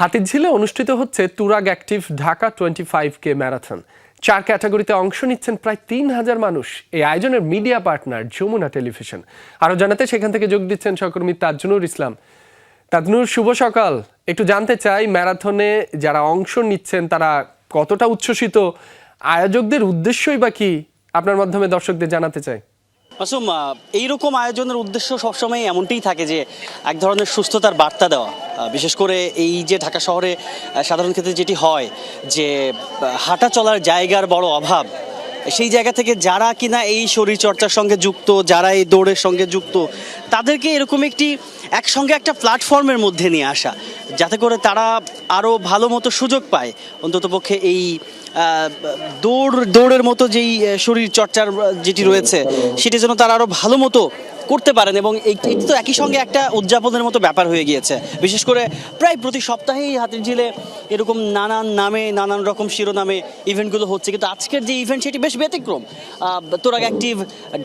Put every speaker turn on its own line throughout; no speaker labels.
হাতিরঝিলে অনুষ্ঠিত হচ্ছে Turag active Dhaka 25K marathon. 4 ক্যাটাগরিতে অংশ নিচ্ছেন প্রায় 3000 মানুষ। এই আয়োজনের মিডিয়া পার্টনার যমুনা টেলিভিশন। আরো জানাতে সেখান থেকে যোগ দিচ্ছেন সহকর্মী তাজনুর ইসলাম। তাজনুর, শুভ সকাল। একটু জানতে চাই, ম্যারাথনে যারা অংশ নিচ্ছেন তারা কতটা উচ্ছ্বসিত, আয়োজকদের উদ্দেশ্যই বা কি আপনার মাধ্যমে দর্শকদের জানাতে চাই।
মাসুম, এইরকম আয়োজনের উদ্দেশ্য সবসময় এমনটাই থাকে যে এক ধরনের সুস্থতার বার্তা দেওয়া। বিশেষ করে এই যে ঢাকা শহরে সাধারণ ক্ষেত্রে যেটি হয় যে হাঁটা চলার জায়গার বড় অভাব, সেই জায়গা থেকে যারা কিনা এই শরীরচর্চার সঙ্গে যুক্ত, যারা এই দৌড়ের সঙ্গে যুক্ত, তাদেরকে এরকম একসঙ্গে একটা প্ল্যাটফর্মের মধ্যে নিয়ে আসা, যাতে করে তারা আরও ভালো মতো সুযোগ পায় অন্ততপক্ষে এই দৌড়ের মতো যেই শরীরচর্চার যেটি রয়েছে সেটি যেন তারা আরও ভালো মতো করতে পারেন। এবং এটি তো একই সঙ্গে একটা উদযাপনের মতো ব্যাপার হয়ে গিয়েছে। বিশেষ করে প্রায় প্রতি সপ্তাহেই হাতিরঝিলে এরকম নানান নামে নানান রকম শিরোনামে ইভেন্টগুলো হচ্ছে, কিন্তু আজকের যে ইভেন্ট সেটি বেশ ব্যতিক্রম। তুরাগ অ্যাক্টিভ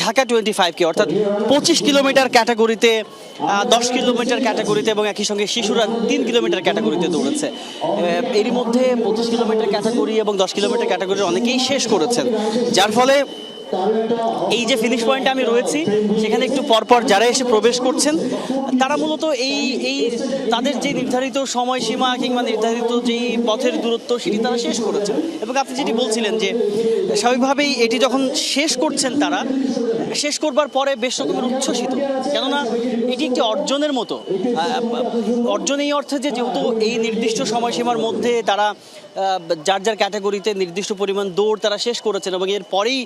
ঢাকা 25K, অর্থাৎ 25 কিলোমিটার ক্যাটাগরিতে, 10 কিলোমিটার ক্যাটাগরিতে এবং একই সঙ্গে শিশুরা 3 কিলোমিটার ক্যাটাগরিতে দৌড়েছে। এরই মধ্যে 25 কিলোমিটার ক্যাটাগরি এবং 10 কিলোমিটার ক্যাটাগরির অনেকেই শেষ করেছেন, যার ফলে এই যে ফিনিশ পয়েন্টে আমি রয়েছি সেখানে একটু পরপর যারা এসে প্রবেশ করছেন তারা মূলত এই তাদের যে নির্ধারিত সময়সীমা কিংবা নির্ধারিত যেই পথের দূরত্ব সেটি তারা শেষ করেছেন। এবং আপনি যেটি বলছিলেন যে স্বাভাবিকভাবেই এটি যখন শেষ করছেন, তারা শেষ করবার পরে বেশ রকমের উচ্ছ্বসিত, কেননা এটি একটি অর্জনের মতো। অর্জন এই অর্থে যে যেহেতু এই নির্দিষ্ট সময়সীমার মধ্যে তারা যার যার ক্যাটাগরিতে নির্দিষ্ট পরিমাণ দৌড় তারা শেষ করেছেন এবং এরপরেই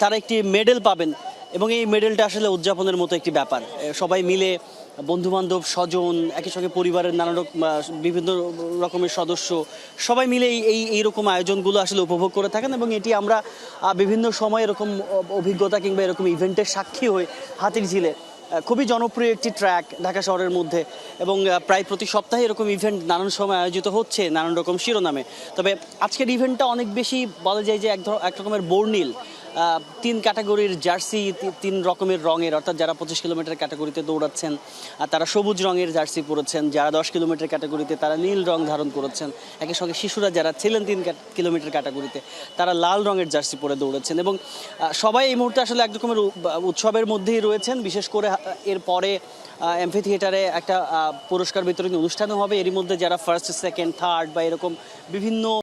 তারা একটি মেডেল পাবেন, এবং এই মেডেলটা আসলে উদযাপনের মতো একটি ব্যাপার। সবাই মিলে, বন্ধুবান্ধব, স্বজন, একই সঙ্গে পরিবারের নানা রকম বিভিন্ন রকমের সদস্য সবাই মিলে এইরকম আয়োজনগুলো আসলে উপভোগ করে থাকেন। এবং এটি আমরা বিভিন্ন সময় এরকম অভিজ্ঞতা কিংবা এরকম ইভেন্টের সাক্ষী হই। হাতিরঝিলে খুবই জনপ্রিয় একটি ট্র্যাক ঢাকা শহরের মধ্যে, এবং প্রায় প্রতি সপ্তাহে এরকম ইভেন্ট নানান সময় আয়োজিত হচ্ছে নানান রকম শিরোনামে। তবে আজকের ইভেন্টটা অনেক বেশি বলা যায় যে এক রকমের বর্ণিল। 3 ক্যাটাগরির জার্সি, 3 রকমের রঙের, অর্থাৎ যারা 25 কিলোমিটার ক্যাটাগরিতে দৌড়াচ্ছেন তারা সবুজ রঙের জার্সি পরেছেন, যারা 10 কিলোমিটার ক্যাটাগরিতে তারা নীল রং ধারণ করেছেন, একই সঙ্গে শিশুরা যারা ছিলেন 3 কিলোমিটার ক্যাটাগরিতে তারা লাল রঙের জার্সি পরে দৌড়েছেন। এবং সবাই এই মুহূর্তে আসলে এক রকমের উৎসবের মধ্যেই রয়েছেন। বিশেষ করে এরপরে এমফি থিয়েটারে একটা পুরস্কার বিতরণী অনুষ্ঠানও হবে। এরই মধ্যে যারা ফার্স্ট, সেকেন্ড, থার্ড বা এরকম বিভিন্ন